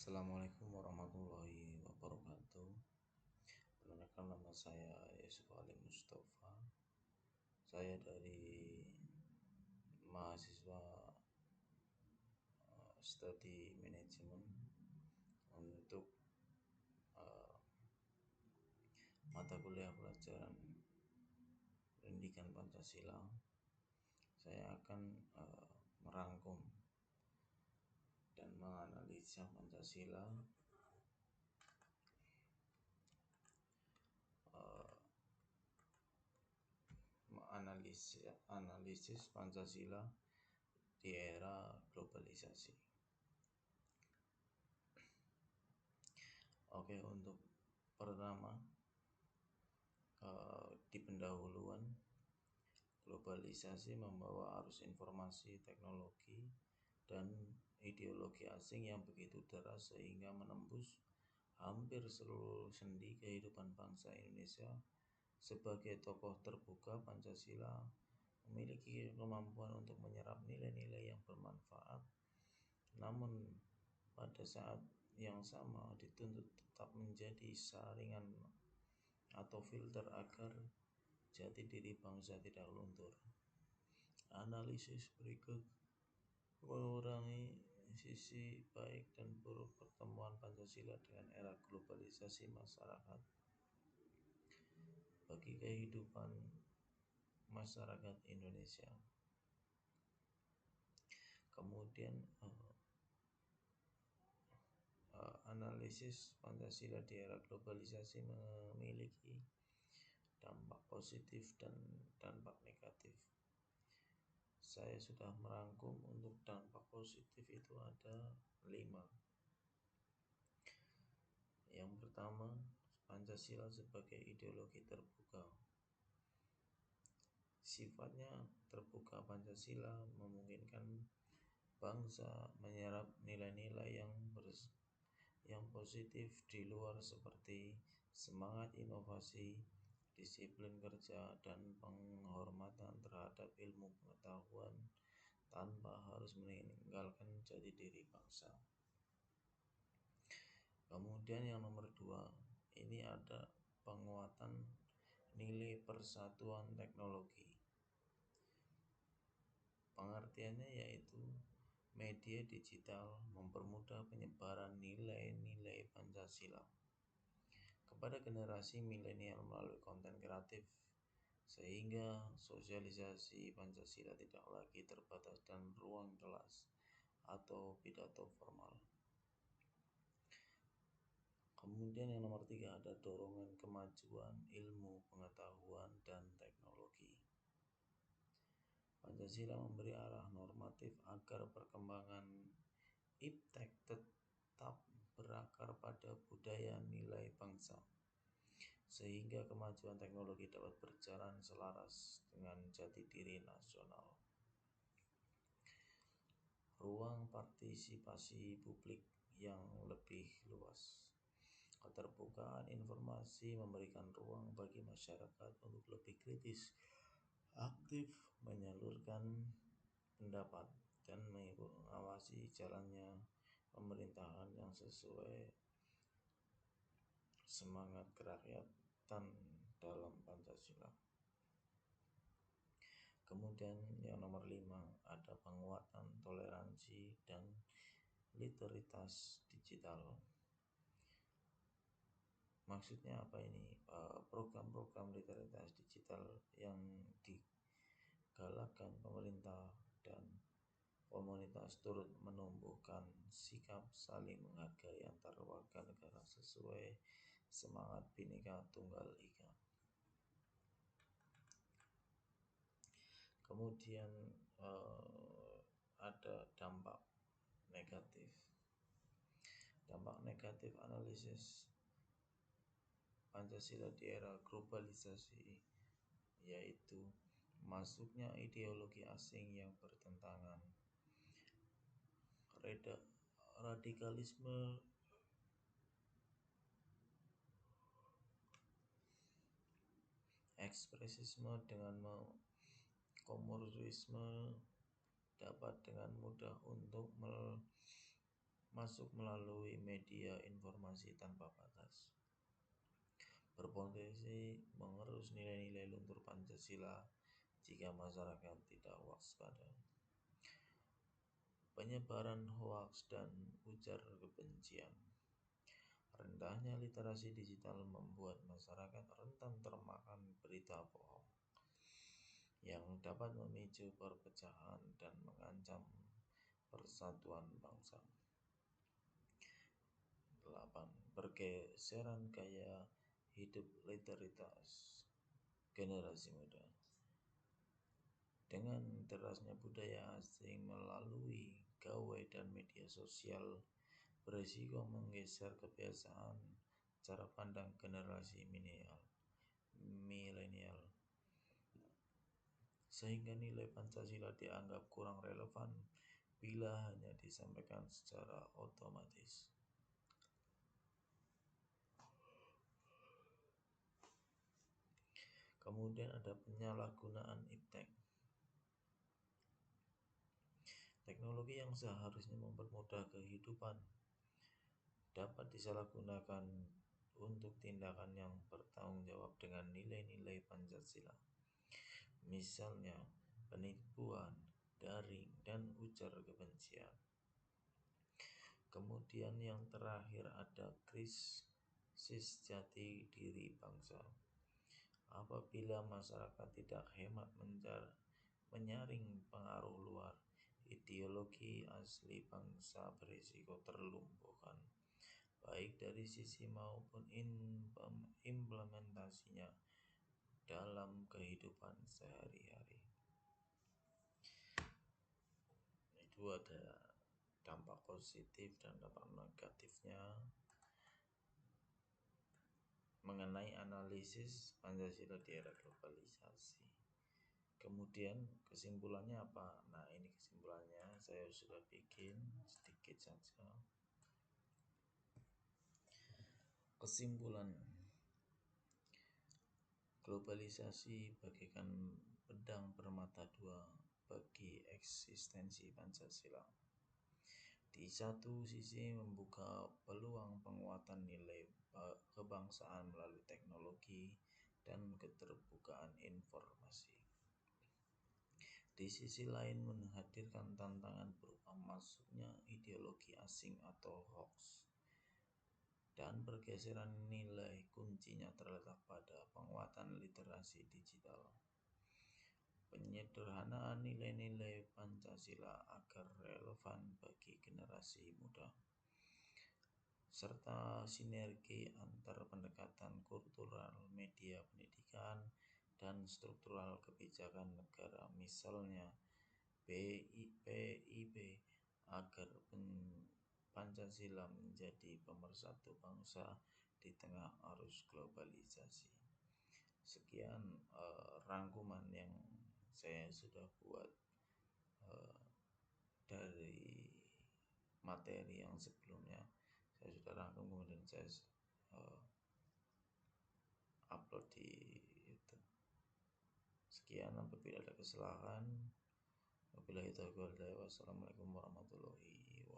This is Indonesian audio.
Assalamualaikum warahmatullahi wabarakatuh. Perkenalkan, nama saya Yusuf Ali Mustafa. Saya dari mahasiswa studi manajemen untuk mata kuliah pelajaran pendidikan Pancasila. Saya akan merangkum dan menganalisa Pancasila, analisis Pancasila di era globalisasi. Oke, untuk pertama, di pendahuluan, globalisasi membawa arus informasi, teknologi, dan ideologi asing yang begitu deras sehingga menembus hampir seluruh sendi kehidupan bangsa Indonesia. Sebagai tokoh terbuka, Pancasila memiliki kemampuan untuk menyerap nilai-nilai yang bermanfaat, namun pada saat yang sama dituntut tetap menjadi saringan atau filter agar jati diri bangsa tidak luntur. Analisis berikut mengurangi sisi baik dan buruk pertemuan Pancasila dengan era globalisasi masyarakat bagi kehidupan masyarakat Indonesia. Kemudian analisis Pancasila di era globalisasi memiliki dampak positif dan dampak negatif. Saya sudah merangkum. Untuk dampak positif itu ada 5. Yang pertama, Pancasila sebagai ideologi terbuka. Sifatnya terbuka, Pancasila memungkinkan bangsa menyerap nilai-nilai yang positif di luar seperti semangat inovasi, disiplin kerja, dan penghormatan terhadap ilmu pengetahuan tanpa harus meninggalkan jati diri bangsa. Kemudian yang nomor 2, ini ada penguatan nilai persatuan teknologi. Pengertiannya yaitu media digital mempermudah penyebaran nilai-nilai Pancasila kepada generasi milenial melalui konten kreatif, sehingga sosialisasi Pancasila tidak lagi terbatas dalam ruang kelas atau pidato formal. Kemudian yang nomor 3 ada dorongan kemajuan ilmu, pengetahuan, dan teknologi. Pancasila memberi arah normatif agar perkembangan iptek tetap berakar pada budaya nilai bangsa, sehingga kemajuan teknologi dapat berjalan selaras dengan jati diri nasional. Ruang partisipasi publik yang lebih luas. Keterbukaan informasi memberikan ruang bagi masyarakat untuk lebih kritis, aktif menyalurkan pendapat, dan mengawasi jalannya pemerintahan yang sesuai semangat kerakyatan dalam Pancasila. Kemudian yang nomor 5 ada penguatan toleransi dan literalitas digital. Maksudnya apa ini? Program-program literalitas digital yang digalakkan pemerintah dan komunitas turut menumbuhkan sikap saling menghargai antar warga negara sesuai semangat Bhinneka Tunggal Ika. Kemudian ada dampak negatif. Dampak negatif analisis Pancasila di era globalisasi yaitu masuknya ideologi asing yang bertentangan, radikalisme, ekspresisme dengan komunisme dapat dengan mudah untuk masuk melalui media informasi tanpa batas, berpotensi mengerus nilai-nilai luntur Pancasila jika masyarakat tidak waspada. Penyebaran hoaks dan ujar kebencian. Rendahnya literasi digital membuat masyarakat rentan termakan berita bohong yang dapat memicu perpecahan dan mengancam persatuan bangsa. 8. Pergeseran gaya hidup literalitas generasi muda. Dengan derasnya budaya asing melalui gawai dan media sosial berisiko menggeser kebiasaan cara pandang generasi milenial, sehingga nilai Pancasila dianggap kurang relevan bila hanya disampaikan secara otomatis. Kemudian ada penyalahgunaan iptek. Teknologi yang seharusnya mempermudah kehidupan dapat disalahgunakan untuk tindakan yang bertanggung jawab dengan nilai-nilai Pancasila. Misalnya penipuan, daring, dan ujar kebencian. Kemudian yang terakhir ada krisis jati diri bangsa. Apabila masyarakat tidak hemat menyaring pengaruh luar, ideologi asli bangsa berisiko terlumpuhkan, baik dari sisi maupun implementasinya dalam kehidupan sehari-hari. Itu ada dampak positif dan dampak negatifnya mengenai analisis Pancasila di era globalisasi. Kemudian kesimpulannya apa? Nah, ini kesimpulannya saya sudah bikin sedikit saja. Kesimpulan: globalisasi bagaikan pedang bermata dua bagi eksistensi Pancasila. Di satu sisi membuka peluang penguatan nilai kebangsaan melalui teknologi dan keterbukaan informasi. Di sisi lain menghadirkan tantangan berupa masuknya ideologi asing atau hoax, dan pergeseran nilai kuncinya terletak pada penguatan literasi digital, penyederhanaan nilai-nilai Pancasila agar relevan bagi generasi muda, serta sinergi antar pendekatan kultural, media pendidikan, dan struktural kebijakan negara, misalnya PIB, agar Pancasila menjadi pemersatu bangsa di tengah arus globalisasi. Sekian rangkuman yang saya sudah buat dari materi yang sebelumnya. Saya sudah rangkum, kemudian saya upload di YouTube. Sekian, apabila ada kesalahan. Wabillahi taufiq wal hidayah. Wassalamualaikum warahmatullahi wabarakatuh.